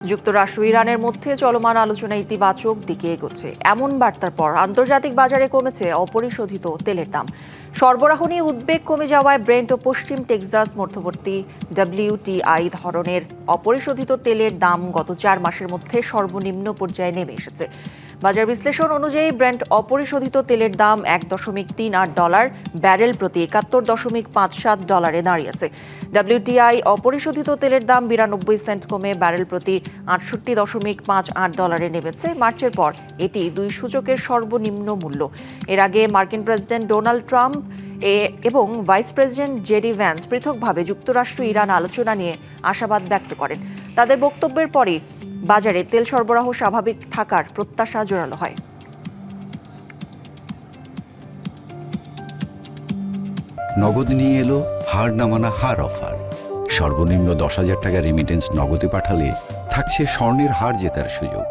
যুক্তরাষ্ট্র ইরানের মধ্যে চলমান আলোচনা ইতিবাচক দিকে এগোচ্ছে। এমন বার্তার পর আন্তর্জাতিক বাজারে কমেছে অপরিশোধিত তেলের দাম। সরবরাহ নিয়ে উদ্বেগ কমে যাওয়ায় ব্রেন্ট ও পশ্চিম টেক্সাস মধ্যবর্তী WTI ধরনের অপরিশোধিত তেলের দাম গত ৪ মাসের মধ্যে সর্বনিম্ন পর্যায়ে নেমে এসেছে। বাজার বিশ্লেষণ অনুযায়ী ব্রেন্ট অপরিশোধিত তেলের দাম $1.38 ব্যারেল প্রতি $71.57 দাঁড়িয়েছে। WTI অপরিশোধিত তেলের দাম 92 সেন্ট কমে ব্যারেল প্রতি $68.58 নেমেছে। মার্চের পর এটি দুই সূচকের সর্বনিম্ন মূল্য। এর আগে মার্কিন প্রেসিডেন্ট ডোনাল্ড ট্রাম্প এবং ভাইস প্রেসিডেন্ট জেডি ভ্যান্স পৃথকভাবে যুক্তরাষ্ট্র ইরান আলোচনা নিয়ে আশাবাদ ব্যক্ত করেন। তাদের বক্তব্যের পরই বাজারে তেল সরবরাহ স্বাভাবিক থাকার প্রত্যাশা জোরালো হয়। নগদ নিয়ে এলো হার না মানা হার অফার। সর্বনিম্ন 10,000 টাকা রেমিটেন্স নগদে পাঠালে থাকছে স্বর্ণের হার জেতার সুযোগ।